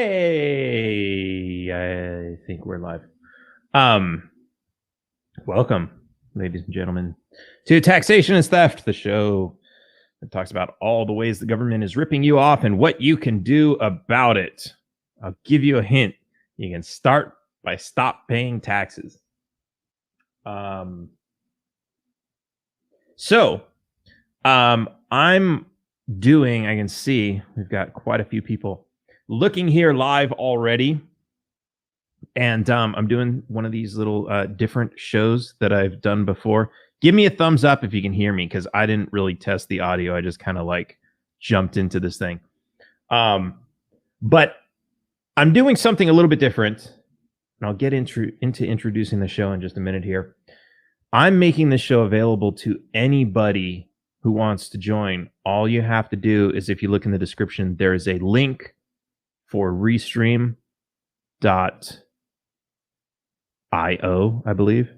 Hey, I think we're live. Um, Welcome, ladies and gentlemen, to Taxation is Theft, the show that talks about all the ways the government is ripping you off and what you can do about it. I'll give you a hint. You can start by stop paying taxes. Um, so, I'm doing, I can see we've got quite a few people looking here live already. And I'm doing one of these little different shows that I've done before. Give me a thumbs up if you can hear me, because I didn't really test the audio. I just kind of like jumped into this thing. But I'm doing something a little bit different, and I'll get into introducing the show in just a minute here. I'm making this show available to anybody who wants to join. All you have to do is, if you look in the description, there is a link for Restream.io, I believe.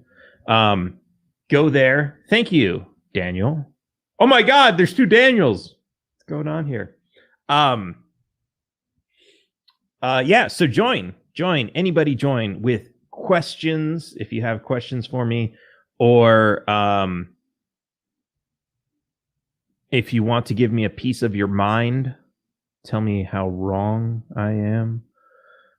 Go there. Thank you, Daniel. Oh my God, there's two Daniels. What's going on here? Yeah, so join. Anybody join with questions if you have questions for me, or if you want to give me a piece of your mind, tell me how wrong I am.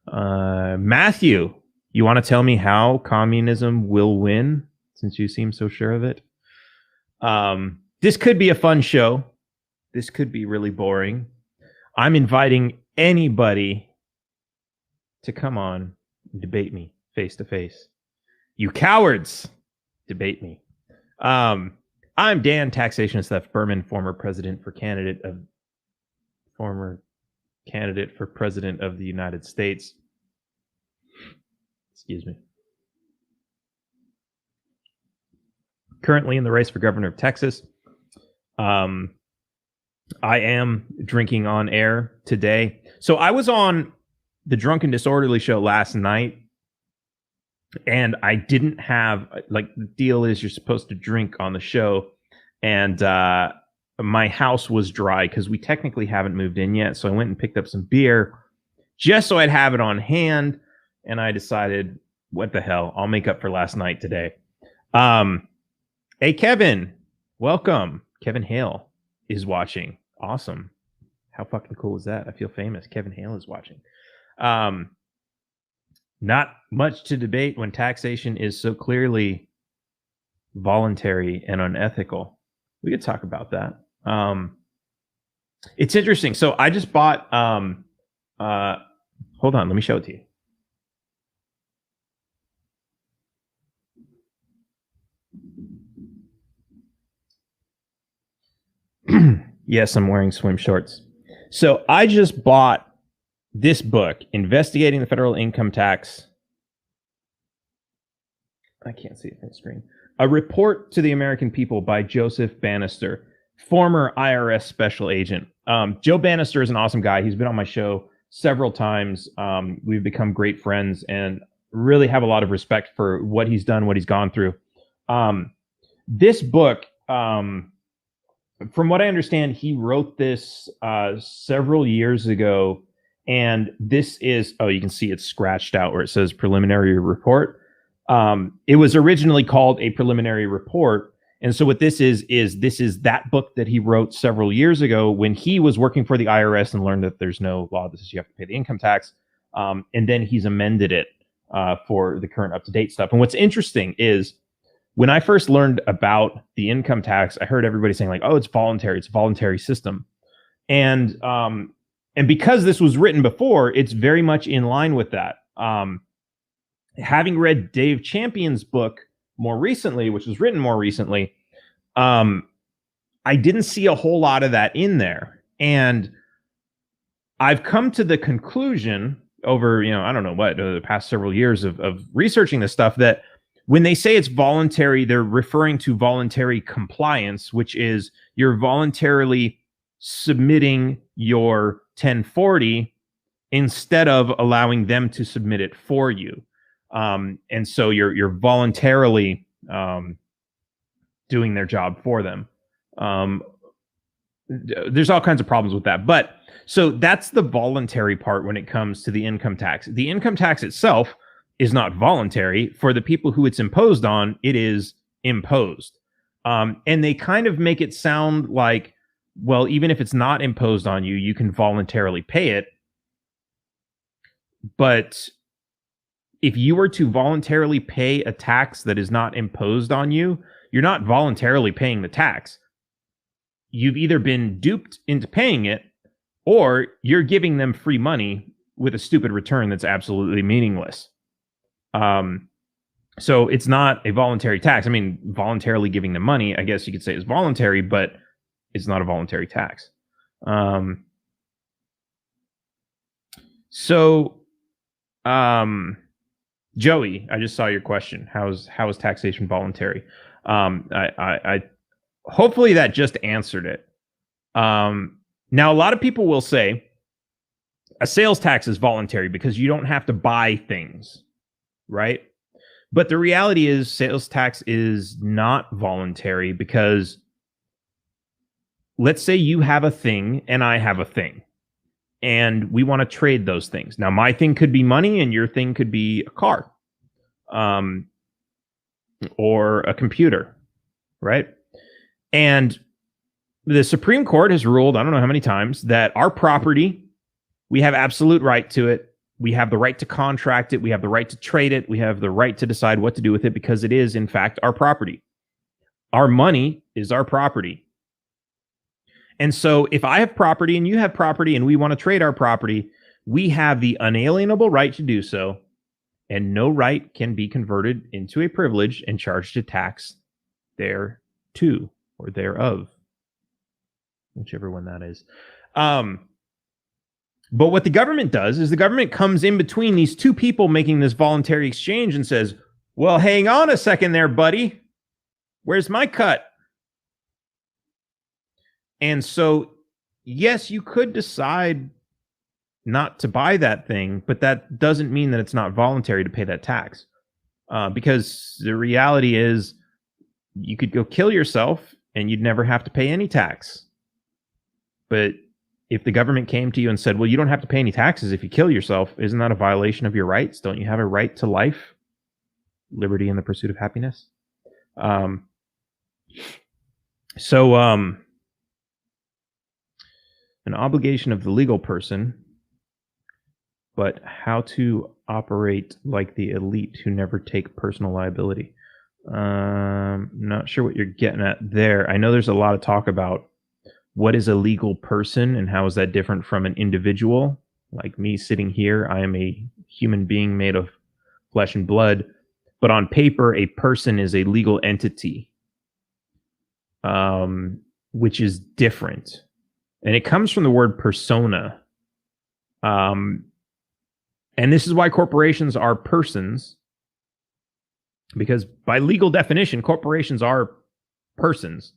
Matthew, you want to tell me how communism will win, since you seem so sure of it? This could be a fun show. This could be really boring. I'm inviting anybody to come on and debate me face to face. You cowards, debate me. I'm Dan, Taxationist Theft Berman, former candidate for president of the United States. Excuse me. Currently in the race for governor of Texas. I am drinking on air today. So I was on the Drunk and Disorderly show last night, and I didn't have, like, the deal is you're supposed to drink on the show, and my house was dry because we technically haven't moved in yet. So I went and picked up some beer just so I'd have it on hand, and I decided, what the hell, I'll make up for last night today. Hey, Kevin, welcome. Kevin Hale is watching. Awesome. How fucking cool is that? I feel famous. Kevin Hale is watching. Not much to debate when taxation is so clearly voluntary and unethical. We could talk about that. It's interesting. So I just bought, hold on, let me show it to you. Yes, I'm wearing swim shorts. So I just bought this book, Investigating the Federal Income Tax. I can't see it from the screen. A Report to the American People by Joseph Bannister, former IRS special agent. Joe Bannister is an awesome guy. He's been on my show several times. We've become great friends and really have a lot of respect for what he's done, what he's gone through. This book, from what I understand, he wrote this several years ago, and this is, oh, you can see it's scratched out where it says preliminary report. It was originally called a preliminary report, and so what this is that book that he wrote several years ago when he was working for the IRS and learned that there's no law that says you have to pay the income tax, and then he's amended it for the current up-to-date stuff. And what's interesting is, when I first learned about the income tax, I heard everybody saying, like, oh, it's voluntary. It's a voluntary system. And because this was written before, it's very much in line with that. Having read Dave Champion's book more recently, which was written more recently, I didn't see a whole lot of that in there. And I've come to the conclusion over, I don't know what, the past several years of researching this stuff, that when they say it's voluntary, they're referring to voluntary compliance, which is you're voluntarily submitting your 1040 instead of allowing them to submit it for you. And so you're voluntarily doing their job for them. there's all kinds of problems with that. But so that's the voluntary part when it comes to the income tax. The income tax itself is not voluntary. For the people who it's imposed on, it is imposed. And they kind of make it sound like, well, even if it's not imposed on you, you can voluntarily pay it. But if you were to voluntarily pay a tax that is not imposed on you, you're not voluntarily paying the tax. You've either been duped into paying it, or you're giving them free money with a stupid return that's absolutely meaningless. So it's not a voluntary tax. I mean, voluntarily giving them money, I guess you could say is voluntary, but it's not a voluntary tax. Joey, I just saw your question. How is taxation voluntary? I hopefully that just answered it. Now, a lot of people will say a sales tax is voluntary because you don't have to buy things, right? But the reality is sales tax is not voluntary because let's say you have a thing and I have a thing and we want to trade those things. Now, my thing could be money and your thing could be a car, or a computer, right? And the Supreme Court has ruled, I don't know how many times, that our property, we have absolute right to it. We have the right to contract it. We have the right to trade it. We have the right to decide what to do with it because it is, in fact, our property. Our money is our property. And so if I have property and you have property and we want to trade our property, we have the unalienable right to do so, and no right can be converted into a privilege and charged a tax thereto or thereof, whichever one that is. But what the government does is the government comes in between these two people making this voluntary exchange and says, well, hang on a second there, buddy. Where's my cut? And so, yes, you could decide not to buy that thing, but that doesn't mean that it's not voluntary to pay that tax. Because the reality is you could go kill yourself and you'd never have to pay any tax. But if the government came to you and said, well, you don't have to pay any taxes if you kill yourself, isn't that a violation of your rights? Don't you have a right to life, liberty, and the pursuit of happiness? An obligation of the legal person, but how to operate like the elite who never take personal liability. Not sure what you're getting at there. I know there's a lot of talk about what is a legal person and how is that different from an individual. Like me sitting here, I am a human being made of flesh and blood, but on paper, a person is a legal entity, which is different. And it comes from the word persona. And this is why corporations are persons, because by legal definition, corporations are persons.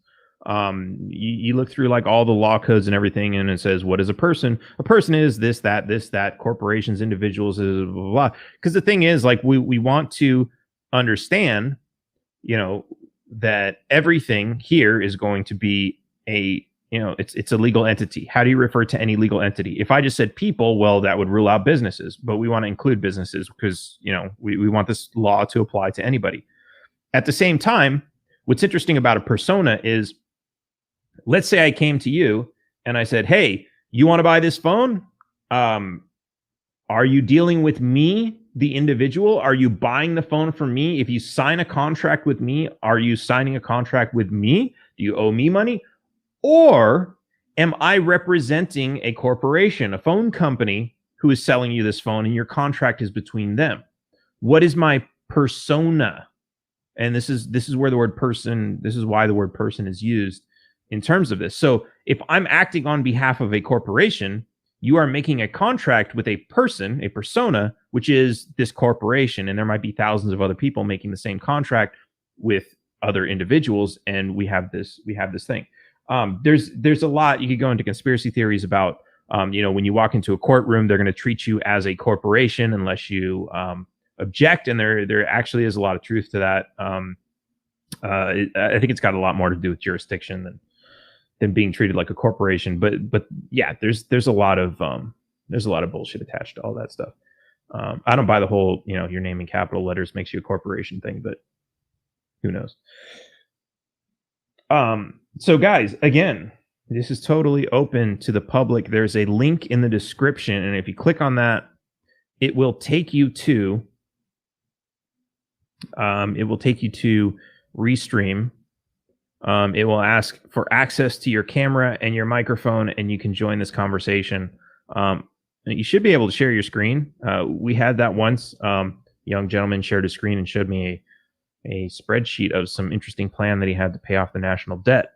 You look through like all the law codes and everything, and it says, what is a person? A person is this, that, corporations, individuals, blah, blah, blah. Because the thing is, like, we want to understand, that everything here is going to be it's a legal entity. How do you refer to any legal entity? If I just said people, well, that would rule out businesses, but we want to include businesses because, we want this law to apply to anybody. At the same time, what's interesting about a persona is, let's say I came to you and I said, hey, you want to buy this phone? Are you dealing with me, the individual? Are you buying the phone from me? If you sign a contract with me, are you signing a contract with me? Do you owe me money? Or am I representing a corporation, a phone company who is selling you this phone and your contract is between them? What is my persona? And this is where the word person, this is why the word person is used in terms of this. So if I'm acting on behalf of a corporation, you are making a contract with a person, a persona, which is this corporation. And there might be thousands of other people making the same contract with other individuals. And we have this thing. There's a lot. You could go into conspiracy theories about, when you walk into a courtroom, they're going to treat you as a corporation unless you object. And there actually is a lot of truth to that. I think it's got a lot more to do with jurisdiction than being treated like a corporation. But yeah, there's a lot of bullshit attached to all that stuff. I don't buy the whole, your name in capital letters makes you a corporation thing, but who knows? So guys, again, this is totally open to the public. There's a link in the description, and if you click on that, it will take you to Restream. It will ask for access to your camera and your microphone, and you can join this conversation. You should be able to share your screen. We had that once. Young gentleman shared his screen and showed me a spreadsheet of some interesting plan that he had to pay off the national debt.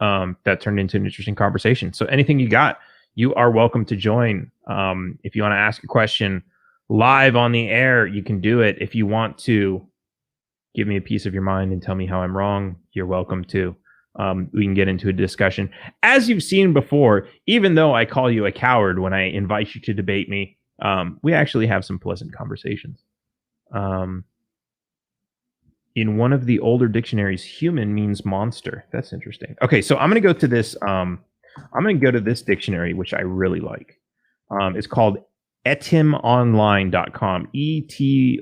That turned into an interesting conversation. So anything you got, you are welcome to join. If you want to ask a question live on the air, you can do it. If you want to give me a piece of your mind and tell me how I'm wrong, you're welcome to. We can get into a discussion. As you've seen before, even though I call you a coward when I invite you to debate me, we actually have some pleasant conversations. In one of the older dictionaries, human means monster. That's interesting. Okay, so I'm going to go to this. I'm going to go to this dictionary, which I really like. It's called etymonline.com. ETYM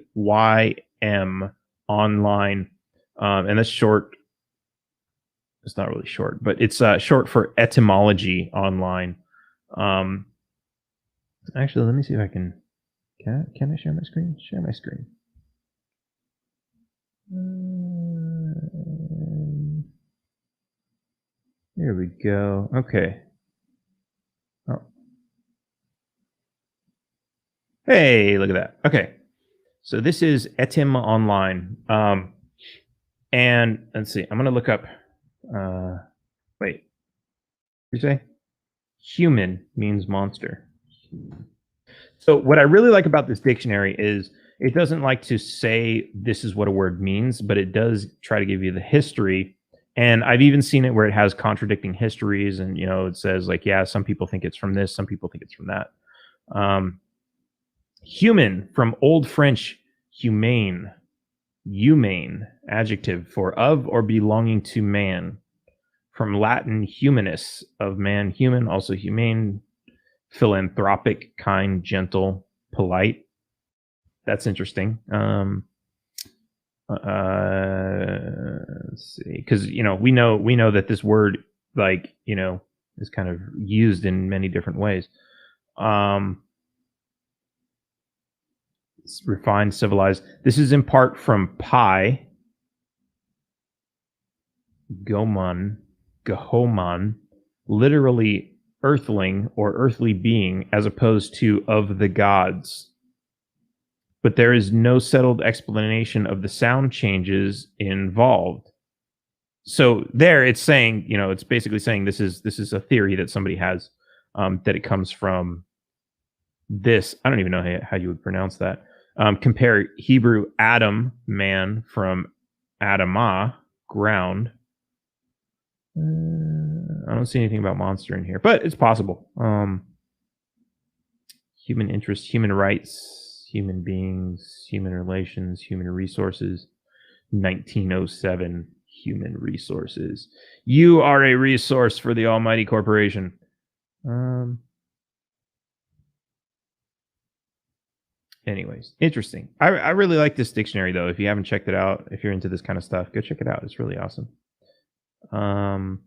online, and that's short. It's not really short, but it's short for etymology online. Actually, let me see if I can I share my screen? Share my screen. Here we go. Okay. Oh. Hey, look at that. Okay. So this is Etym Online. And let's see. I'm going to look up. Wait. You say? Human means monster. So what I really like about this dictionary is it doesn't like to say this is what a word means, but it does try to give you the history. And I've even seen it where it has contradicting histories, and it says like, yeah, some people think it's from this, some people think it's from that. Human, from Old French humane, adjective for of or belonging to man. From Latin humanus, of man, human, also humane, philanthropic, kind, gentle, polite. That's interesting. Let's see, because we know that this word, like, is kind of used in many different ways. It's refined, civilized. This is in part from pi, gomon, literally earthling or earthly being, as opposed to of the gods. But there is no settled explanation of the sound changes involved. So there, it's saying, it's basically saying this is a theory that somebody has, that it comes from this. I don't even know how you would pronounce that. Compare Hebrew Adam, man, from Adamah, ground. I don't see anything about monster in here, but it's possible. Human interests, human rights, human beings, human relations, human resources. 1907, human resources. You are a resource for the almighty corporation. Anyways, interesting. I really like this dictionary, though. If you haven't checked it out, if you're into this kind of stuff, go check it out. It's really awesome. And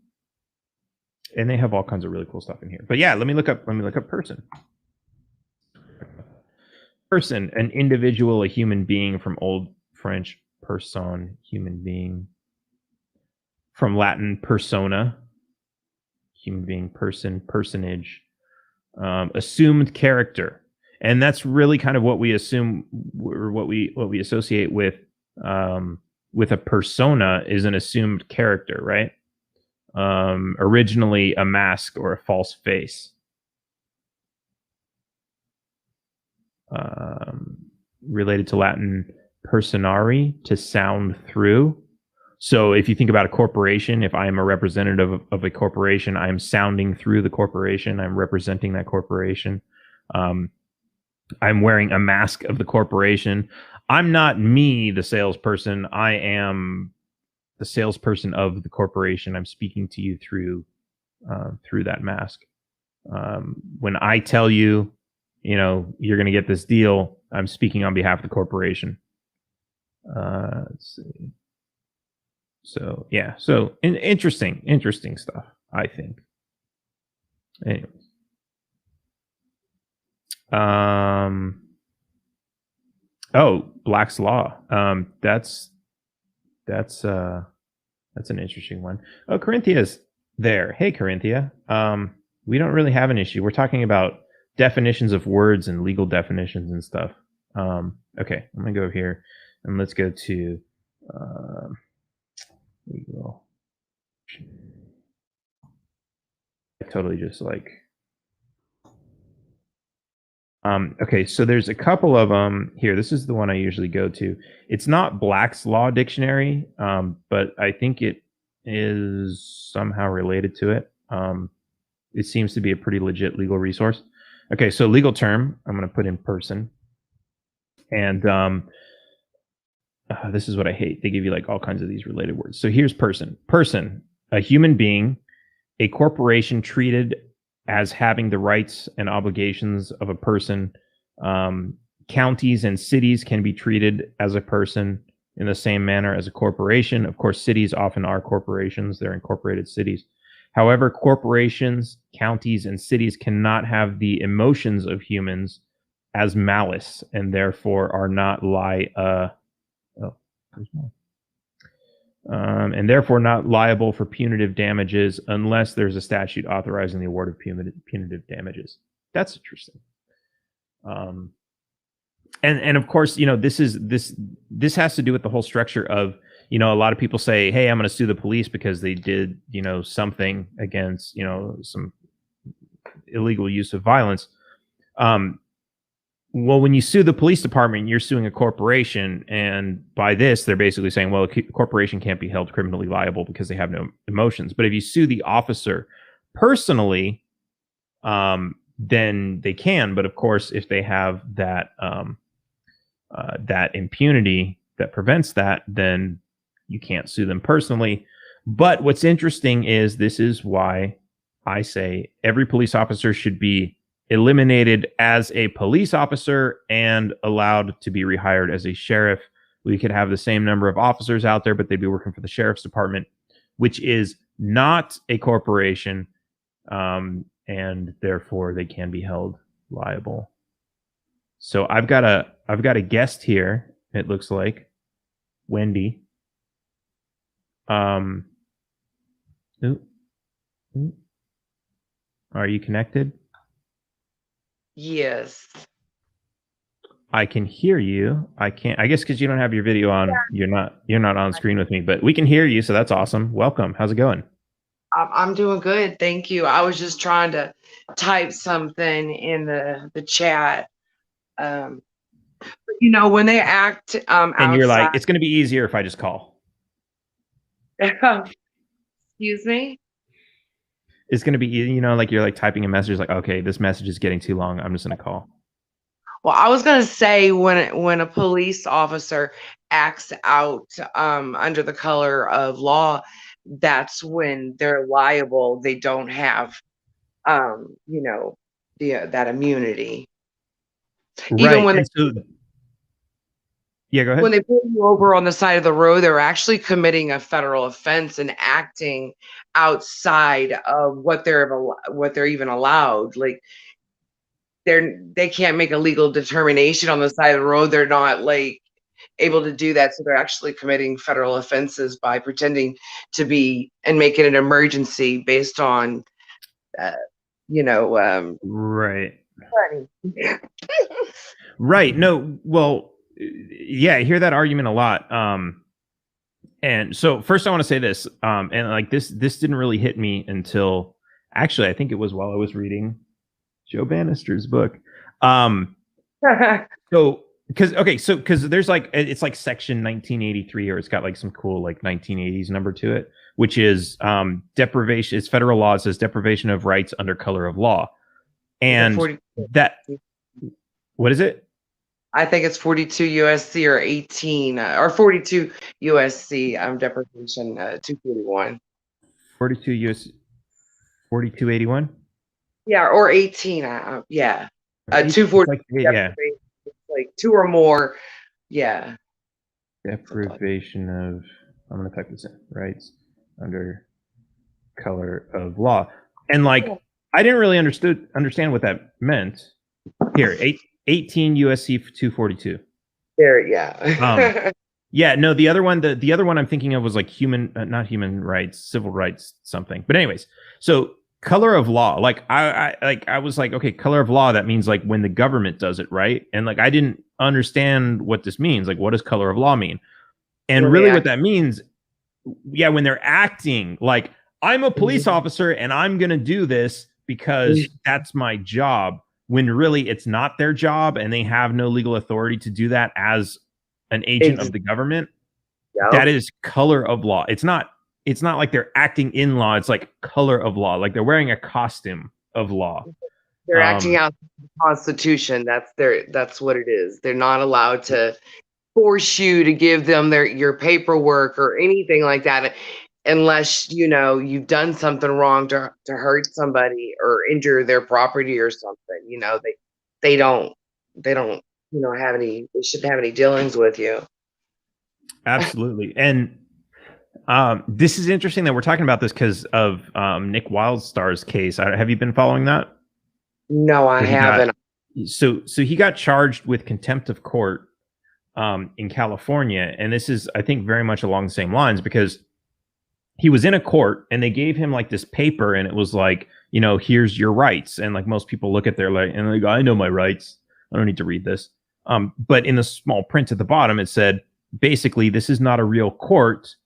they have all kinds of really cool stuff in here. But yeah, let me look up person. Person, an individual, a human being, from Old French person, human being. From Latin persona, human being, person, personage. Assumed character. And that's really kind of what we assume, or what we associate with a persona is an assumed character, right? Originally a mask or a false face. Related to Latin personare, to sound through. So if you think about a corporation, if I am a representative of a corporation, I'm sounding through the corporation. I'm representing that corporation. I'm wearing a mask of the corporation. I'm not me, the salesperson. I am the salesperson of the corporation. I'm speaking to you through through that mask. When I tell you, you're going to get this deal, I'm speaking on behalf of the corporation. Let's see. So yeah, interesting stuff, I think. Anyways. Oh, Black's Law. That's an interesting one. Oh, Corinthia's there. Hey, Corinthia. We don't really have an issue. We're talking about definitions of words and legal definitions and stuff. Okay, I'm gonna go here and let's go to legal. I totally just like. Okay, so there's a couple of them here. This is the one I usually go to. It's not Black's Law Dictionary, but I think it is somehow related to it. It seems to be a pretty legit legal resource. Okay, so legal term, I'm going to put in person. And this is what I hate. They give you like all kinds of these related words. So here's person. Person, a human being, a corporation treated as having the rights and obligations of a person. Counties and cities can be treated as a person in the same manner as a corporation. Of course, cities often are corporations. They're incorporated cities. However, corporations, counties, and cities cannot have the emotions of humans as malice, and therefore are not and therefore not liable for punitive damages unless there's a statute authorizing the award of punitive damages. That's interesting. And of course, this has to do with the whole structure of, a lot of people say, hey, I'm going to sue the police because they did, something against, some illegal use of violence. Well, when you sue the police department, you're suing a corporation. And by this, they're basically saying, well, a corporation can't be held criminally liable because they have no emotions. But if you sue the officer personally, then they can. But of course, if they have that that impunity that prevents that, then you can't sue them personally. But what's interesting is this is why I say every police officer should be eliminated as a police officer and allowed to be rehired as a sheriff. We could have the same number of officers out there, but they'd be working for the sheriff's department, which is not a corporation, and therefore they can be held liable. So I've got a guest here. It looks like Wendy. Are you connected? Yes. I can hear you. I can't. I guess because you don't have your video on, you're not on screen with me. But we can hear you, so that's awesome. Welcome. How's it going? I'm doing good, thank you. I was just trying to type something in the chat. When they act And you're like, outside. it's going to be easier if I just call. Excuse me. It's going to be, like you're like typing a message, like, okay, this message is getting too long. I'm just going to call. Well, I was gonna say when a police officer acts out under the color of law, that's when they're liable. They don't have that immunity. Even Right. when And so, yeah, go ahead. when they pull you over on the side of the road, they're actually committing a federal offense and acting outside of what they're even allowed. Like they can't make a legal determination on the side of the road. They're not like able to do that, so they're actually committing federal offenses by pretending to be and make it an emergency based on Right. Right. No, well, yeah, I hear that argument a lot. And so first I want to say this, and like this didn't really hit me until actually I think it was while I was reading Joe Bannister's book. So because there's like, it's like section 1983, or it's got like some cool like 1980s number to it, which is deprivation. It's federal law. It says deprivation of rights under color of law, and that, what is it? I think it's 42 USC or 18 or 42 USC deprivation 241. 42 US 4281. Yeah, or 18. Yeah. 240. Like, yeah. Like 2 or more. Yeah. Deprivation of, I'm going to type this in, rights under color of law. And like, I didn't really understand what that meant. Here, 18 USC 242. There, yeah. Yeah, no, the other one, the other one I'm thinking of was like not human rights, civil rights, something. But anyways, so color of law, like I was like, okay, color of law, that means like when the government does it, right? And like I didn't understand what this means. Like, what does color of law mean? And really, what that means, yeah, when they're acting like I'm a police officer and I'm gonna do this because that's my job, when really it's not their job and they have no legal authority to do that as an agent of the government. Yep. That is color of law. It's not like they're acting in law. It's like color of law. Like they're wearing a costume of law. They're acting out the Constitution. That's what it is. They're not allowed to force you to give them your paperwork or anything like that, unless you've done something wrong to hurt somebody or injure their property or something. They don't have any, they shouldn't have any dealings with you. Absolutely. And this is interesting that we're talking about this because of Nick Wildstar's case. Have you been following that? No, I haven't. So he got charged with contempt of court in California, and this is, I think, very much along the same lines, because he was in a court and they gave him like this paper, and it was like, here's your rights. And like most people look at their and they go, I know my rights. I don't need to read this. But in the small print at the bottom, it said, basically, this is not a real court,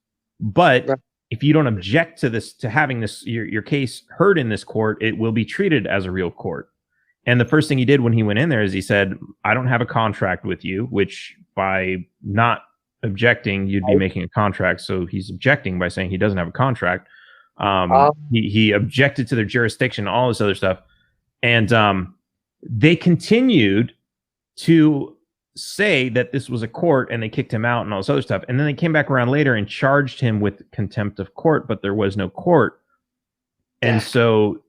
but if you don't object to this, to having this, your case heard in this court, it will be treated as a real court. And the first thing he did when he went in there is he said, I don't have a contract with you, which by not objecting, you'd be making a contract. So he's objecting by saying he doesn't have a contract. He objected to their jurisdiction, all this other stuff. And they continued to say that this was a court, and they kicked him out and all this other stuff. And then they came back around later and charged him with contempt of court, but there was no court. And so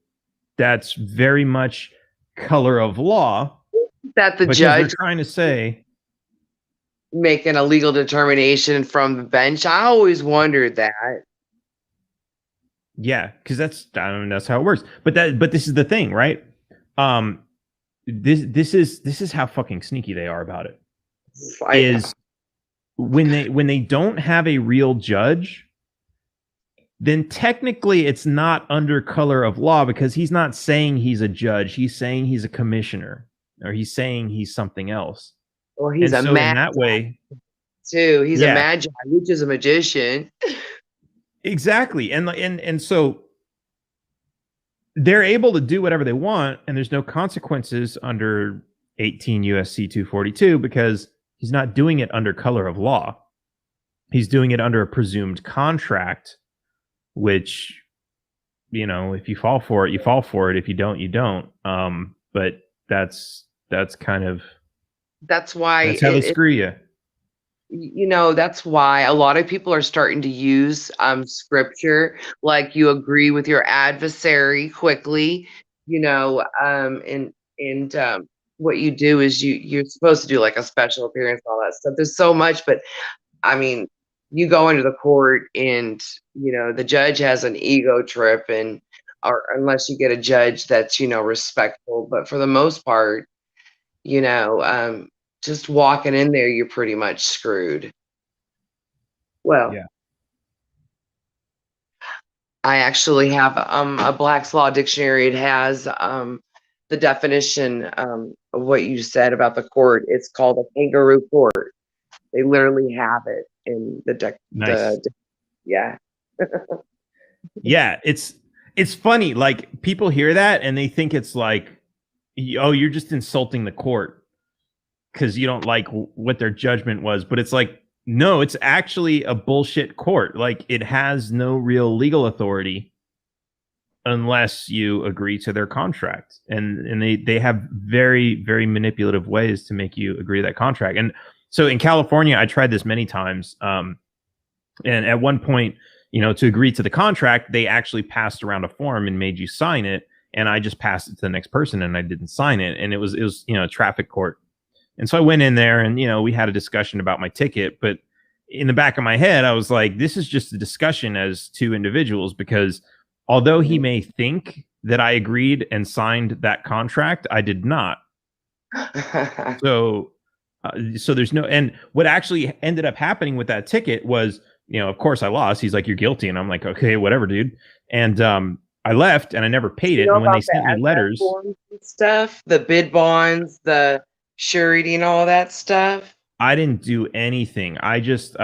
that's very much color of law. That the judge is trying to say, making a legal determination from the bench. I always wondered that. Yeah, because that's how it works. But this is the thing, right? This is how fucking sneaky they are about it. Is when they don't have a real judge, then technically it's not under color of law, because he's not saying he's a judge. He's saying he's a commissioner, or he's saying he's something else. Or he's a magi in that way too. He's a magi, which is a magician. Exactly. And so they're able to do whatever they want, and there's no consequences under 18 USC 242, because he's not doing it under color of law. He's doing it under a presumed contract, which, if you fall for it, you fall for it. If you don't, you don't. But that's kind of, that's why that's how they screw you. That's why a lot of people are starting to use scripture, like you agree with your adversary quickly, and what you do is you're supposed to do like a special appearance, all that stuff. There's so much, but I mean, you go into the court and the judge has an ego trip, or unless you get a judge that's respectful, but for the most part, just walking in there, you're pretty much screwed. Well, yeah. I actually have a Black's Law dictionary. It has the definition of what you said about the court. It's called a kangaroo court. They literally have it in the nice. Yeah. Yeah, it's funny. Like, people hear that and they think it's like, oh, you're just insulting the court because you don't like what their judgment was. But it's like, no, it's actually a bullshit court. Like, it has no real legal authority unless you agree to their contract. And they have very, very manipulative ways to make you agree to that contract. And so in California, I tried this many times. And at one point, to agree to the contract, they actually passed around a form and made you sign it. And I just passed it to the next person and I didn't sign it. And it was, a traffic court. And so I went in there and, we had a discussion about my ticket. But in the back of my head, I was like, this is just a discussion as two individuals, because although he may think that I agreed and signed that contract, I did not. So there's no, and what actually ended up happening with that ticket was, of course I lost. He's like, you're guilty. And I'm like, okay, whatever, dude. And I left and I never paid it. And when they sent me letters, stuff, the bid bonds, the surety and all that stuff. I didn't do anything. I just,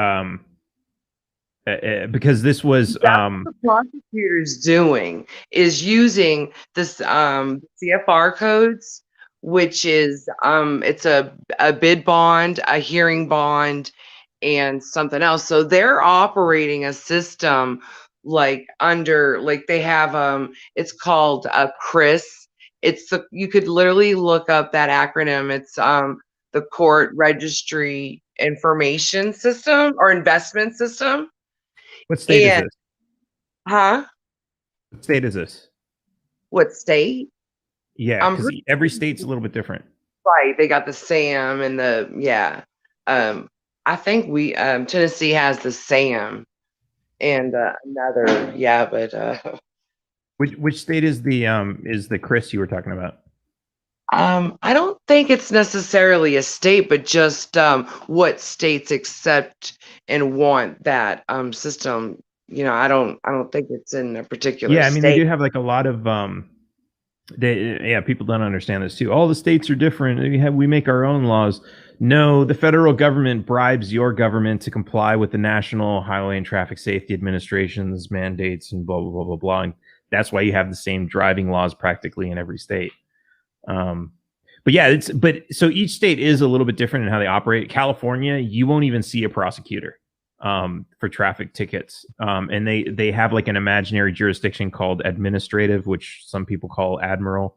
because this was what the prosecutor's doing is using this CFR codes, which is it's a bid bond, a hearing bond, and something else. So they're operating a system like they have it's called a CRIS. You could literally look up that acronym. It's the Court Registry Information System or Investment System. What state is this? Huh? What state is this? What state? Yeah, because every state's a little bit different. Right. They got the SAM and I think Tennessee has the SAM and another, but which state is the CRIS you were talking about? I don't think it's necessarily a state, but just what states accept and want that system. I don't think it's in a particular state. They do have like a lot of people don't understand this too. All the states are different. We make our own laws. No, the federal government bribes your government to comply with the National Highway and Traffic Safety Administration's mandates and blah, blah, blah, blah, blah. And that's why you have the same driving laws practically in every state. So each state is a little bit different in how they operate. California, you won't even see a prosecutor for traffic tickets. And they have like an imaginary jurisdiction called administrative, which some people call admiral.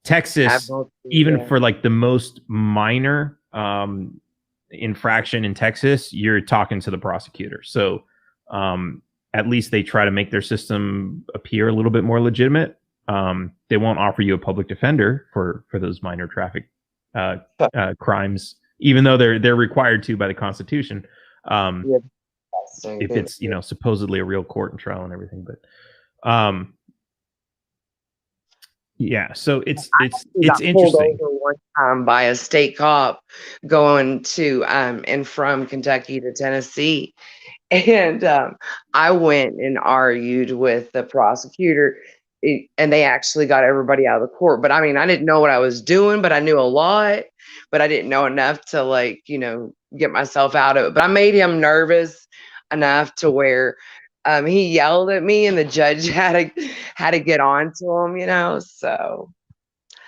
Texas, for like the most minor infraction in Texas, you're talking to the prosecutor. So at least they try to make their system appear a little bit more legitimate. They won't offer you a public defender for those minor traffic crimes, even though they're required to by the Constitution. If it's supposedly a real court and trial and everything, but so it's interesting. Pulled over one time by a state cop going to and from Kentucky to Tennessee, and I went and argued with the prosecutor. And they actually got everybody out of the court. But I didn't know what I was doing, but I knew a lot, but I didn't know enough to get myself out of it. But I made him nervous enough to where he yelled at me and the judge had to get on to him, so.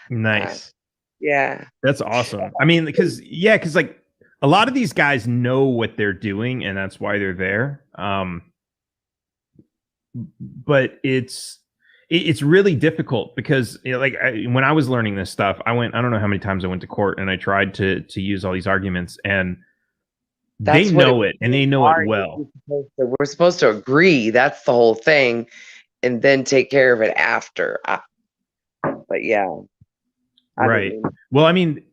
Nice. Yeah. That's awesome. Because like a lot of these guys know what they're doing and that's why they're there. But it's really difficult because when I was learning this stuff, I don't know how many times I went to court and I tried to use all these arguments and they know it and they know it well. We're supposed to agree. That's the whole thing. And then take care of it after. But yeah. Right. Well,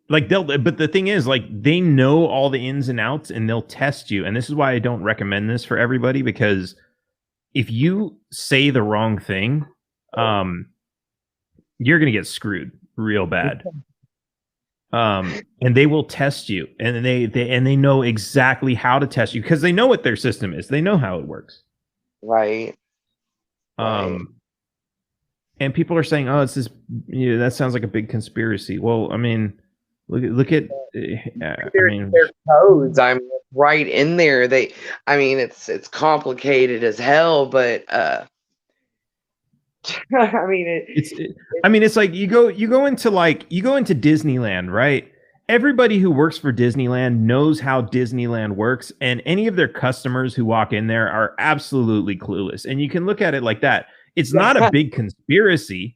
but the thing is they know all the ins and outs and they'll test you. And this is why I don't recommend this for everybody, because if you say the wrong thing, you're going to get screwed real bad. And they will test you and they know exactly how to test you because they know what their system is. They know how it works. Right. And people are saying, oh, it's this, that sounds like a big conspiracy. Well, look at their codes. Right in there. It's complicated as hell, but it's like you go into Disneyland, right? Everybody who works for Disneyland knows how Disneyland works, and any of their customers who walk in there are absolutely clueless. And you can look at it like that. It's not a big conspiracy,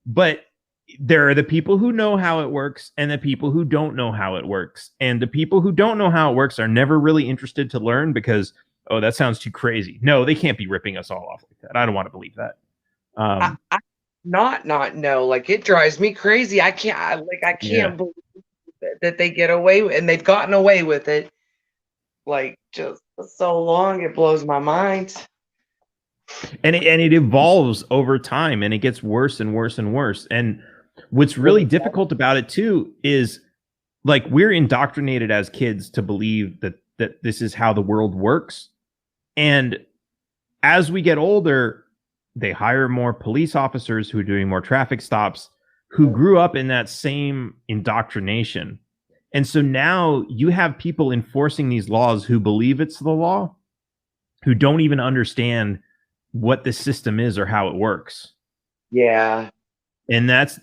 but there are the people who know how it works and the people who don't know how it works. And the people who don't know how it works are never really interested to learn because oh, that sounds too crazy. No, they can't be ripping us all off like that. I don't want to believe that. I not know. Like, it drives me crazy. I can't believe that they get away with, and they've gotten away with it, like, just for so long. It blows my mind. And it evolves over time, and it gets worse and worse and worse. And what's really difficult about it too is, like, we're indoctrinated as kids to believe that this is how the world works. And as we get older, they hire more police officers who are doing more traffic stops, who grew up in that same indoctrination. And so now you have people enforcing these laws who believe it's the law, who don't even understand what the system is or how it works. Yeah. And that's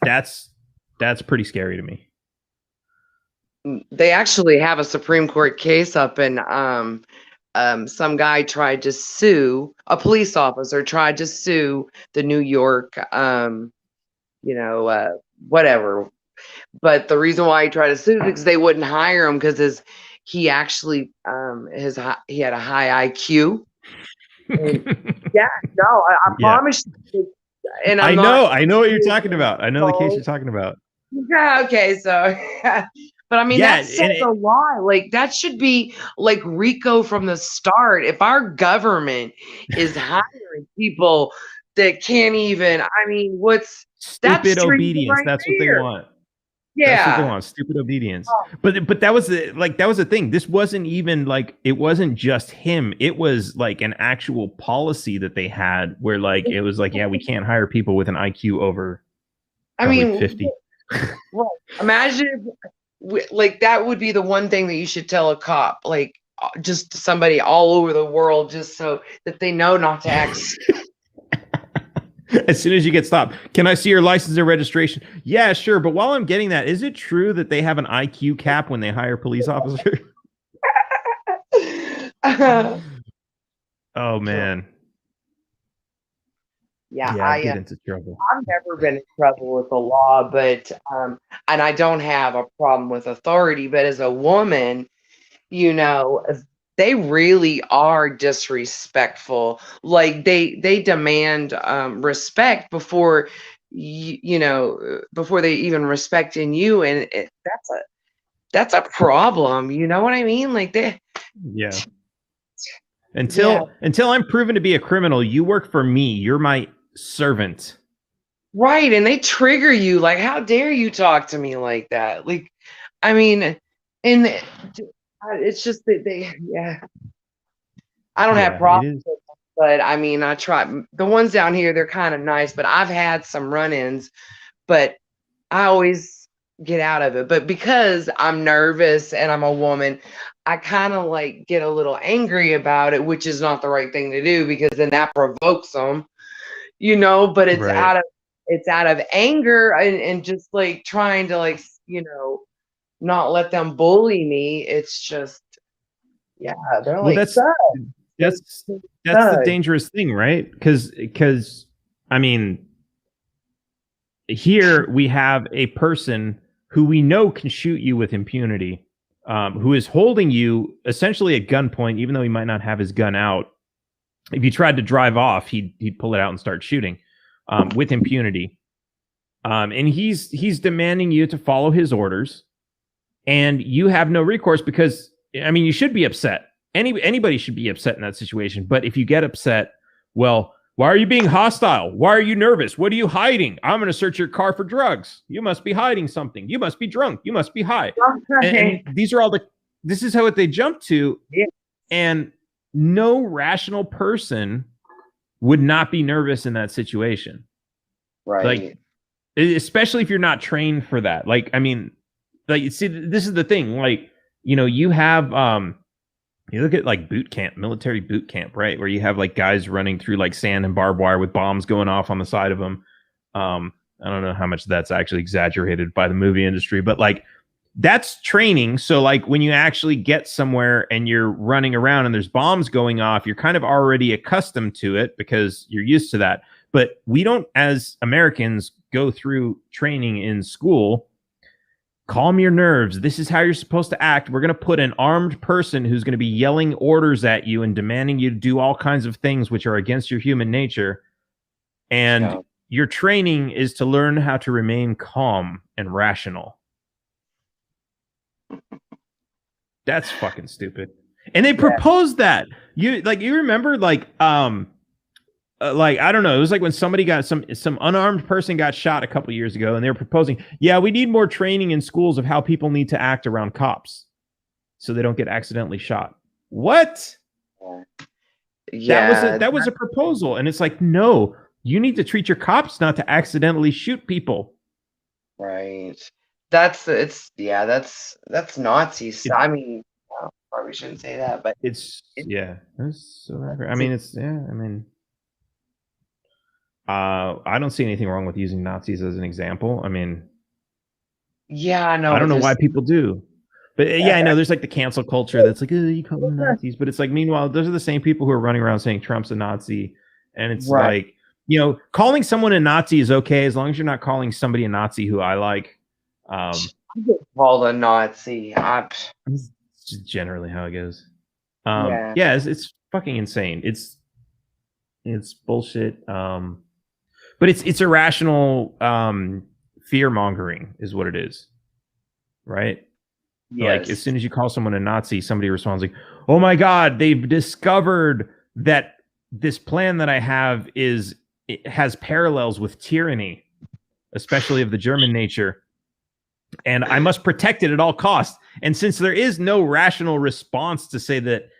pretty scary to me. They actually have a Supreme Court case up, and some guy tried to sue, a police officer tried to sue the New York, whatever. But the reason why he tried to sue is because they wouldn't hire him, because he actually he had a high IQ. Yeah, no, I promise you. And I know what you're talking about. I know the case you're talking about. Yeah, okay, so but I mean, that says a lot. Like, that should be like RICO from the start. If our government is hiring people that can't even, I mean, what's stupid obedience? That's what they want. Yeah, that's what they want. Stupid obedience. But that was the thing. This wasn't even like, it wasn't just him. It was like an actual policy that they had where, like, it was like, yeah, we can't hire people with an IQ over 50. Right. Imagine if, like, that would be the one thing that you should tell a cop, like, just somebody all over the world, just so that they know not to act. As soon as you get stopped, can I see your license and registration? Yeah, sure. But while I'm getting that, is it true that they have an IQ cap when they hire police officers? Oh, man. Yeah, I get into trouble. I've never been in trouble with the law, but and I don't have a problem with authority. But as a woman, they really are disrespectful. Like, they demand respect before before they even respect in you, and that's a problem. You know what I mean? Like, until I'm proven to be a criminal, you work for me. You're my servant. Right, and they trigger you. Like, how dare you talk to me like that? Like, I mean, and it's just that I don't have problems with them, but I mean, I try. The ones down here, they're kind of nice, but I've had some run-ins, but I always get out of it. But because I'm nervous and I'm a woman, I kind of like get a little angry about it, which is not the right thing to do, because then that provokes them, but it's out of anger, and just like trying to, like, not let them bully me. It's just, they're like, that's the dangerous thing, right? Because I mean, here we have a person who we know can shoot you with impunity, who is holding you essentially at gunpoint, even though he might not have his gun out. If you tried to drive off, he'd pull it out and start shooting, with impunity. And he's demanding you to follow his orders, and you have no recourse, because, I mean, you should be upset. Anybody should be upset in that situation. But if you get upset, well, why are you being hostile? Why are you nervous? What are you hiding? I'm going to search your car for drugs. You must be hiding something. You must be drunk. You must be high. And these are all this is what they jump to. Yeah. And no rational person would not be nervous in that situation. Right. Like, especially if you're not trained for that. Like, I mean, like, see, this is the thing. Like, you have, you look at like boot camp, military boot camp, right? Where you have like guys running through like sand and barbed wire with bombs going off on the side of them. I don't know how much that's actually exaggerated by the movie industry, but like, that's training. So like, when you actually get somewhere and you're running around and there's bombs going off, you're kind of already accustomed to it because you're used to that. But we don't, as Americans, go through training in school. calm your nerves. This is how you're supposed to act. We're going to put an armed person who's going to be yelling orders at you and demanding you to do all kinds of things which are against your human nature. And your training is to learn how to remain calm and rational. That's fucking stupid. And they proposed that. You remember I don't know, it was like when somebody got some unarmed person got shot a couple years ago, and they were proposing, we need more training in schools of how people need to act around cops so they don't get accidentally shot. What? Yeah, that was a proposal, and it's like, no, you need to treat your cops not to accidentally shoot people. Right. That's Nazi stuff. I mean, probably shouldn't say that, but it's so I mean, I don't see anything wrong with using Nazis as an example. I mean, I know. I don't know why people do. But I know there's like the cancel culture that's like, oh, you call them Nazis. But it's like, meanwhile, those are the same people who are running around saying Trump's a Nazi. And it's like, calling someone a Nazi is okay as long as you're not calling somebody a Nazi who I like. I get called a Nazi. It's just generally how it goes. It's fucking insane. It's bullshit. But it's irrational fear mongering is what it is, right? Yes. Like as soon as you call someone a Nazi, somebody responds like, "Oh my God, they've discovered that this plan that I have has parallels with tyranny, especially of the German nature, and I must protect it at all costs." And since there is no rational response to say that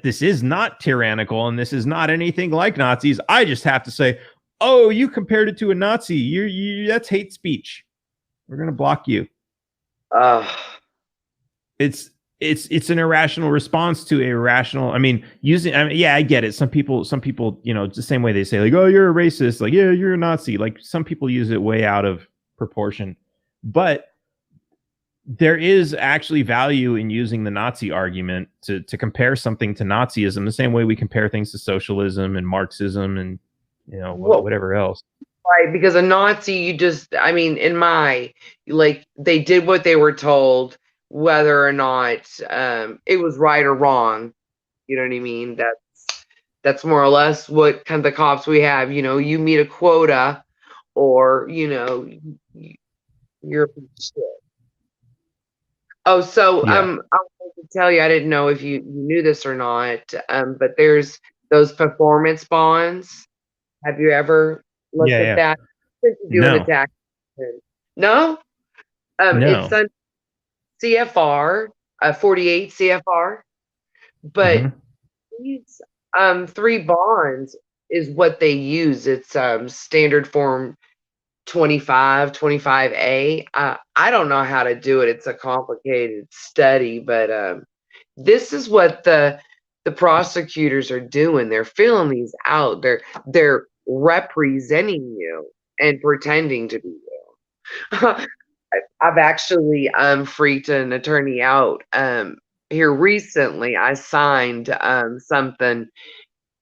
this is not tyrannical and this is not anything like Nazis, I just have to say, "Oh, you compared it to a Nazi. That's hate speech. We're gonna block you." It's an irrational response to a rational. I mean, I get it. Some people, it's the same way they say like, "Oh, you're a racist." Like, "Yeah, you're a Nazi." Like, some people use it way out of proportion, but there is actually value in using the Nazi argument to compare something to Nazism the same way we compare things to socialism and Marxism and whatever else. Right, because a Nazi, they did what they were told, whether or not it was right or wrong. You know what I mean? That's more or less what kind of the cops we have. You meet a quota, or you're shit. Oh, so I wanted to tell you, I didn't know if you knew this or not, but there's those performance bonds. Have you ever looked at that? Doing the tax. No? No. It's CFR, 48 CFR, but these 3 bonds is what they use. It's standard form 25A. I don't know how to do it. It's a complicated study, but this is what the prosecutors are doing. They're filling these out. They're representing you and pretending to be you. I've actually freaked an attorney out here recently. I signed something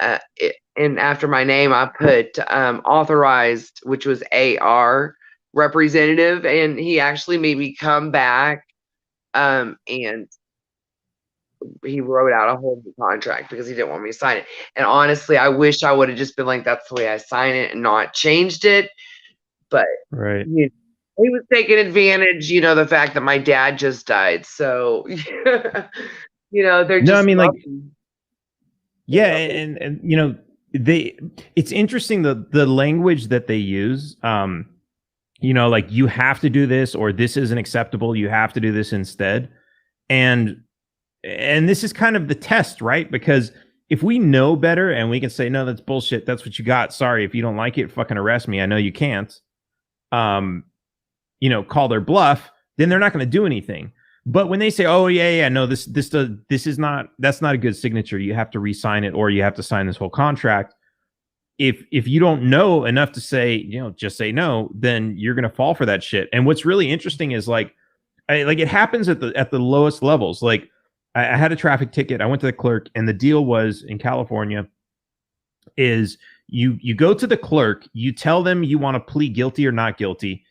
and after my name I put authorized, which was AR representative, and he actually made me come back and he wrote out a whole new contract because he didn't want me to sign it. And honestly, I wish I would have just been like, that's the way I sign it, and not changed it. But right. He was taking advantage, the fact that my dad just died. So, they're just. No, I mean, and it's interesting the language that they use. Like, you have to do this, or this isn't acceptable. You have to do this instead. And this is kind of the test, right? Because if we know better and we can say, no, that's bullshit, that's what you got, sorry, if you don't like it, fucking arrest me, I know you can't, call their bluff, then they're not going to do anything. But when they say, oh no, that's not a good signature, you have to re-sign it, or you have to sign this whole contract, if you don't know enough to say, just say no, then you're going to fall for that shit. And what's really interesting is it happens at the lowest levels. Like, I had a traffic ticket. I went to the clerk, and the deal was in California is you go to the clerk, you tell them you want to plead guilty or not guilty.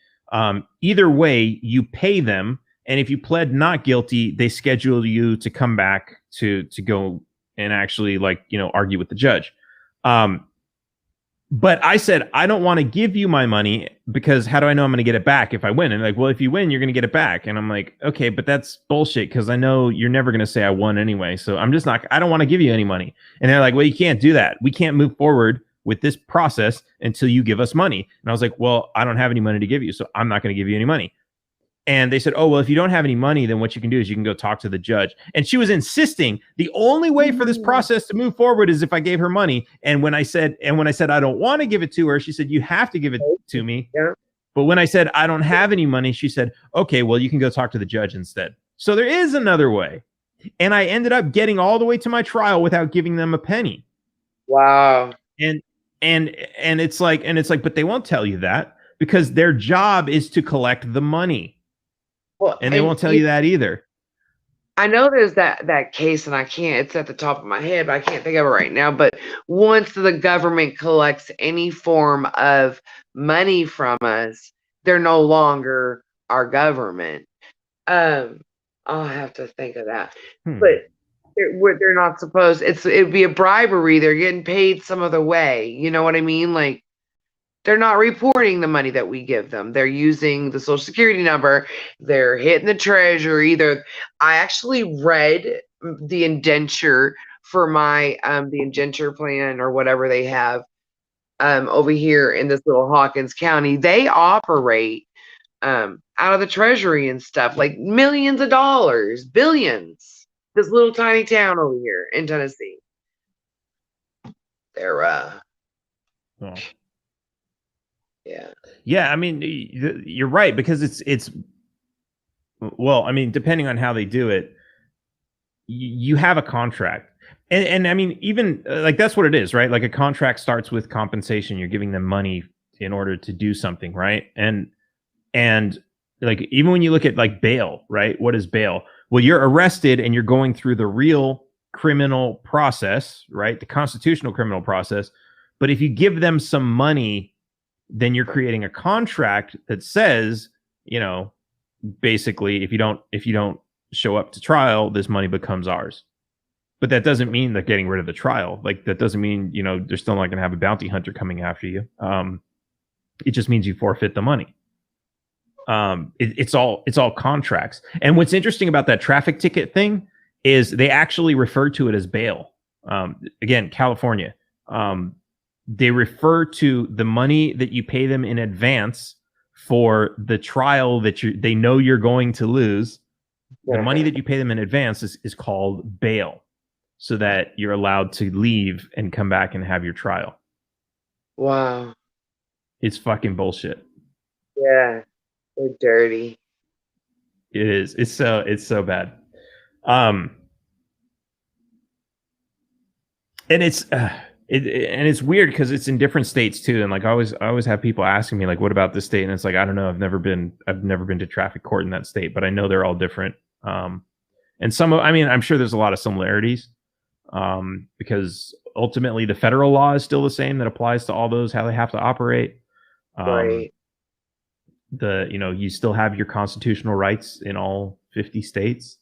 Either way, you pay them, and if you pled not guilty, they schedule you to come back to go and actually, like, argue with the judge. But I said, I don't want to give you my money because how do I know I'm going to get it back if I win? And like, well, if you win, you're going to get it back. And I'm like, okay, but that's bullshit because I know you're never going to say I won anyway. So I'm just not, I don't want to give you any money. And they're like, well, you can't do that. We can't move forward with this process until you give us money. And I was like, well, I don't have any money to give you, so I'm not going to give you any money. And they said, oh, well, if you don't have any money, then what you can do is you can go talk to the judge. And she was insisting the only way for this process to move forward is if I gave her money. And when I said I don't want to give it to her, she said, you have to give it to me. Yeah. But when I said I don't have any money, she said, okay, well, you can go talk to the judge instead. So there is another way. And I ended up getting all the way to my trial without giving them a penny. Wow. And it's like, but they won't tell you that because their job is to collect the money. Well, and they won't tell you that either. I know there's that case, and it's at the top of my head, but I can't think of it right now. But once the government collects any form of money from us, they're no longer our government. I'll have to think of that. But they're not supposed. It'd be a bribery. They're getting paid some other way. You know what I mean? Like, they're not reporting the money that we give them. They're using the Social Security number. They're hitting the Treasury. I actually read the indenture for my the indenture plan or whatever they have over here in this little Hawkins County. They operate out of the Treasury and stuff, like millions of dollars, billions. This little tiny town over here in Tennessee. They're Yeah, I mean, you're right, because it's well, I mean, depending on how they do it, you have a contract. And I mean, even like that's what it is, right? Like a contract starts with compensation. You're giving them money in order to do something, right? And like even when you look at like bail, right? What is bail? Well, you're arrested and you're going through the real criminal process, right? The constitutional criminal process. But if you give them some money, then you're creating a contract that says, basically, if you don't show up to trial, this money becomes ours. But that doesn't mean they're getting rid of the trial. Like that doesn't mean, they're still not going to have a bounty hunter coming after you. It just means you forfeit the money. It's all contracts. And what's interesting about that traffic ticket thing is they actually refer to it as bail. Again, California. They refer to the money that you pay them in advance for the trial that they know you're going to lose. The money that you pay them in advance is called bail, so that you're allowed to leave and come back and have your trial. Wow. It's fucking bullshit. Yeah. They're dirty. It is. It's so bad. And it's weird because it's in different states too. And like I always have people asking me like, what about this state? And it's like, I don't know. I've never been to traffic court in that state, but I know they're all different. And I'm sure there's a lot of similarities because ultimately the federal law is still the same that applies to all those, how they have to operate. Right. You still have your constitutional rights in all 50 states.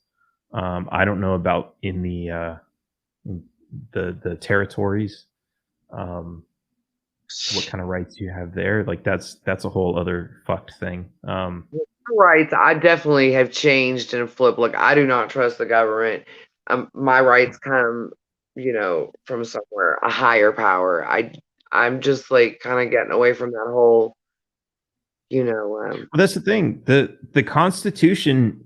I don't know about in the territories, what kind of rights you have there. Like that's a whole other fucked thing. Rights, I definitely have changed and flipped. Like I do not trust the government. My rights come, from somewhere, a higher power. I'm just like kind of getting away from that whole, Well, that's the thing. The Constitution.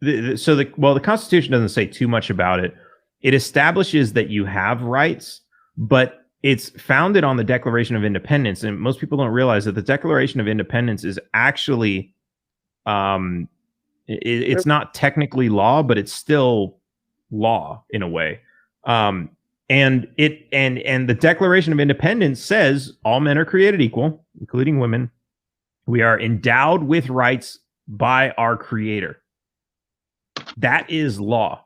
The Constitution doesn't say too much about it. It establishes that you have rights, but it's founded on the Declaration of Independence. And most people don't realize that the Declaration of Independence is actually, it's not technically law, but it's still law in a way. And the Declaration of Independence says all men are created equal, including women. We are endowed with rights by our Creator. That is law.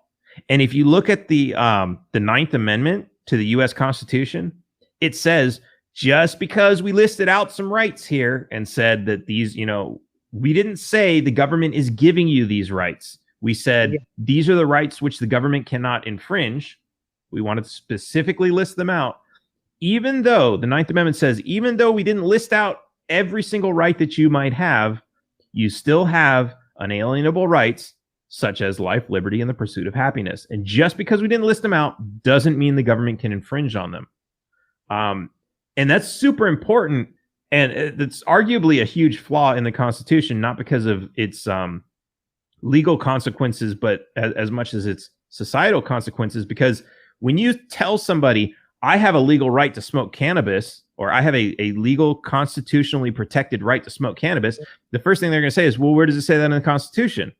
And if you look at the Ninth Amendment to the U.S. Constitution, it says just because we listed out some rights here and said that these, we didn't say the government is giving you these rights. We said these are the rights which the government cannot infringe. We wanted to specifically list them out. Even though the Ninth Amendment says, even though we didn't list out every single right that you might have, you still have unalienable rights such as life, liberty, and the pursuit of happiness. And just because we didn't list them out doesn't mean the government can infringe on them. And that's super important. And it's arguably a huge flaw in the Constitution, not because of its legal consequences, but as much as its societal consequences. Because when you tell somebody, I have a legal right to smoke cannabis, or I have a legal constitutionally protected right to smoke cannabis, the first thing they're going to say is, well, where does it say that in the Constitution?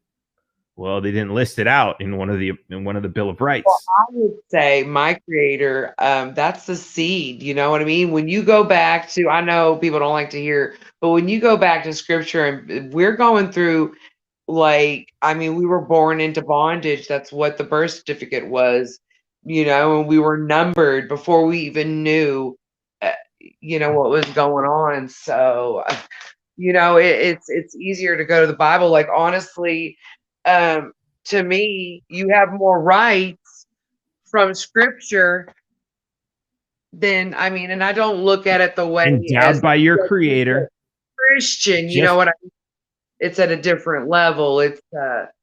Well, they didn't list it out in one of the Bill of Rights. Well, I would say my creator, that's the seed. You know what I mean? When you go back to, I know people don't like to hear, but when you go back to scripture, and we're going through, we were born into bondage. That's what the birth certificate was, and we were numbered before we even knew, what was going on. So, it's easier to go to the Bible. Like, honestly, to me, you have more rights from scripture than, and I don't look at it the way endowed by your creator. Christian, you know what I mean? It's at a different level.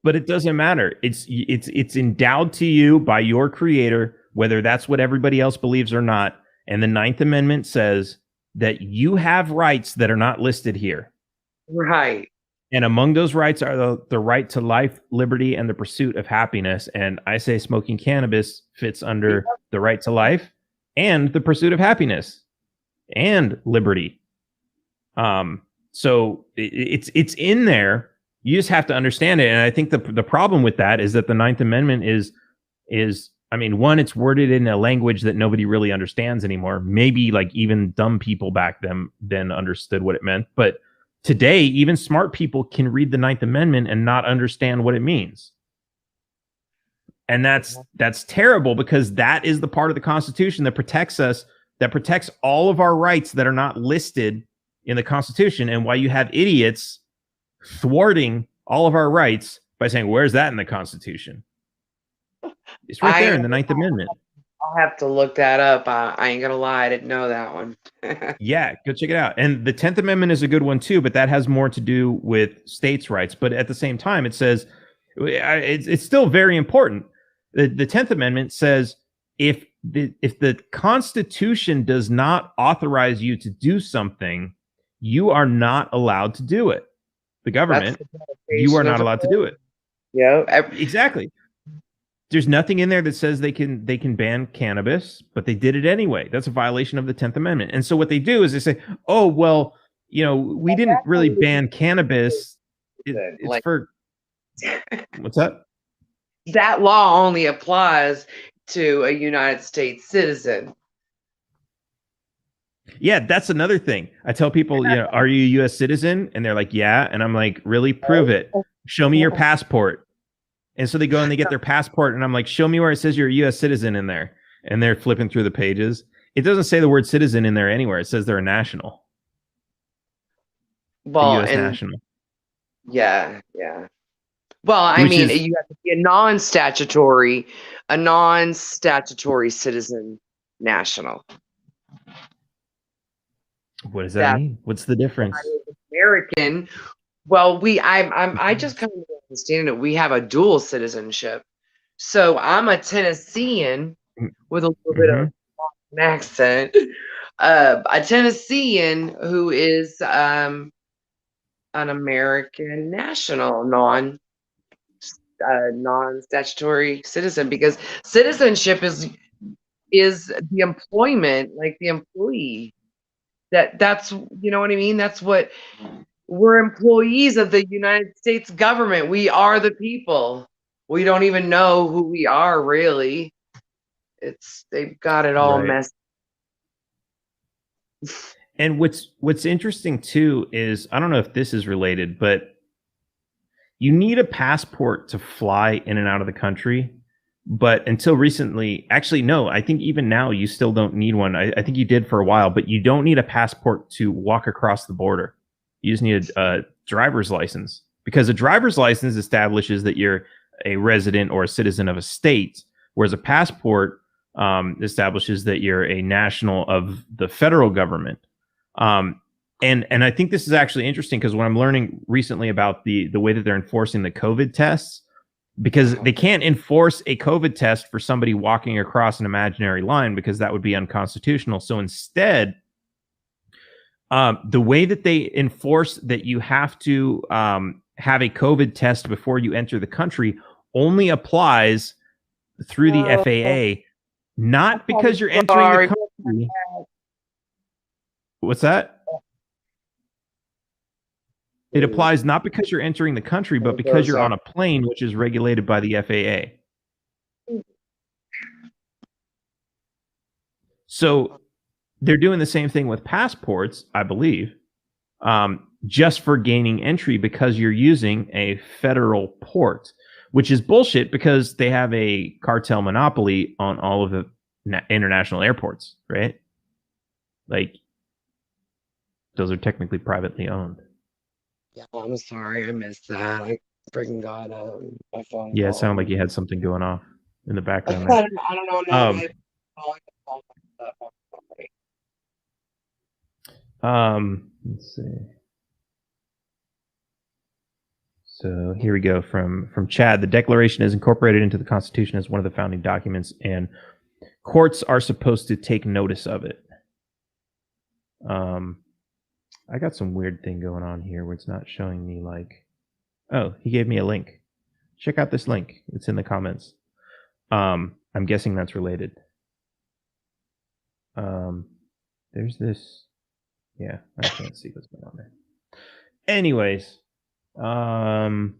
But it doesn't matter. It's endowed to you by your creator, whether that's what everybody else believes or not. And the Ninth Amendment says that you have rights that are not listed here. Right. And among those rights are the right to life, liberty, and the pursuit of happiness. And I say smoking cannabis fits under the right to life and the pursuit of happiness and liberty. So it's in there. You just have to understand it. And I think the problem with that is that the Ninth Amendment is one, it's worded in a language that nobody really understands anymore. Maybe like even dumb people back then understood what it meant. But today, even smart people can read the Ninth Amendment and not understand what it means. And that's terrible, because that is the part of the Constitution that protects us, that protects all of our rights that are not listed in the Constitution. And why you have idiots thwarting all of our rights by saying, where's that in the Constitution? It's right there in the Ninth Amendment. I'll have to look that up. I ain't gonna lie, I didn't know that one. Yeah, go check it out. And the 10th Amendment is a good one too, but that has more to do with states' rights. But at the same time, it says it's still very important. The 10th Amendment says if the Constitution does not authorize you to do something, you are not allowed to do it. The government, you are not allowed to do it. Yeah, exactly. There's nothing in there that says they can ban cannabis, but they did it anyway. That's a violation of the 10th Amendment. And so what they do is they say, oh, well, we didn't really ban cannabis. It's for what's that? That law only applies to a United States citizen. Yeah, that's another thing. I tell people, are you a U.S. citizen? And they're like, yeah. And I'm like, really? Prove it. Show me your passport. And so they go and they get their passport, and I'm like, show me where it says you're a U.S. citizen in there. And they're flipping through the pages. It doesn't say the word citizen in there anywhere. It says they're a national. Well, U.S. national. Yeah. Well, you have to be a non-statutory citizen national. What does that mean? What's the difference? American. Well, I just kind of understand it. We have a dual citizenship. So I'm a Tennessean with a little bit of an accent. A Tennessean who is an American national, non-statutory citizen, because citizenship is the employment, like the employee. That's you know what I mean? That's what we're employees of the United States government. We are the people. We don't even know who we are, really. They've got it all messed. And what's interesting too is, I don't know if this is related, but you need a passport to fly in and out of the country, But until recently, actually, no, I think even now you still don't need one. I think you did for a while, but you don't need a passport to walk across the border. You just need a driver's license, because a driver's license establishes that you're a resident or a citizen of a state, whereas a passport establishes that you're a national of the federal government. And I think this is actually interesting, because when I'm learning recently about the way that they're enforcing the COVID tests, because they can't enforce a COVID test for somebody walking across an imaginary line, because that would be unconstitutional. So instead, the way that they enforce that you have to have a COVID test before you enter the country only applies through the FAA, not because you're entering the country. What's that? It applies not because you're entering the country, but because you're on a plane, which is regulated by the FAA. So they're doing the same thing with passports, I believe, just for gaining entry, because you're using a federal port, which is bullshit, because they have a cartel monopoly on all of the international airports, right? Like, those are technically privately owned. Yeah, I'm sorry, I missed that. I freaking got my phone. Yeah, it sounded like you had something going off in the background. I don't know. Now let's see. So here we go from Chad. The Declaration is incorporated into the Constitution as one of the founding documents, and courts are supposed to take notice of it. I got some weird thing going on here where it's not showing me, like, oh, he gave me a link. Check out this link. It's in the comments. I'm guessing that's related. There's this. Yeah, I can't see what's going on there. Anyways, well,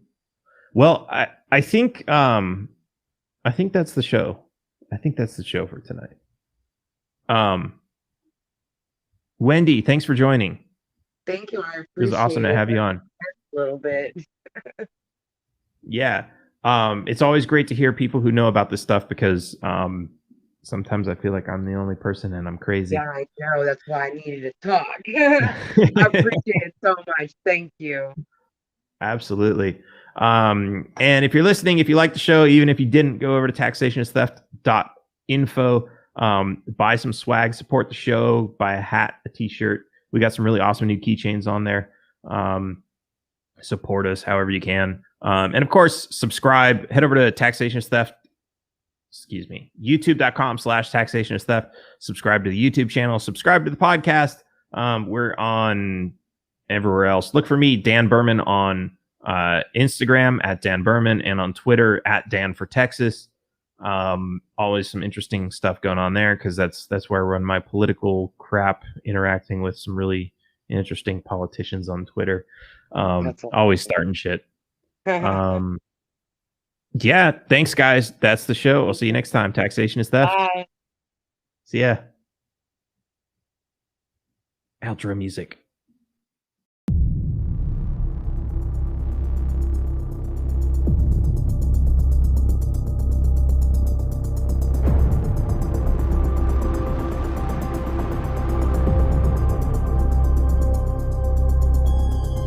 I think that's the show. I think that's the show for tonight. Wendy, thanks for joining. Thank you. I appreciate it. It was awesome to have you on. A little bit. Yeah. It's always great to hear people who know about this stuff, because sometimes I feel like I'm the only person and I'm crazy. Yeah, I know. That's why I needed to talk. I appreciate it so much. Thank you. Absolutely. And if you're listening, if you like the show, even if you didn't, go over to taxationistheft.info, buy some swag, support the show, buy a hat, a t-shirt. We got some really awesome new keychains on there. Support us however you can. And of course, subscribe. Head over to youtube.com/taxationistheft. Subscribe to the YouTube channel. Subscribe to the podcast. We're on everywhere else. Look for me, Dan Berman, on Instagram at Dan Berman, and on Twitter at Dan for Texas. Always some interesting stuff going on there, because that's where I run my political crap, interacting with some really interesting politicians on Twitter. Always starting shit. Yeah, thanks guys. That's the show. I'll see you next time. Taxation is Theft. Bye. See ya. Outro music.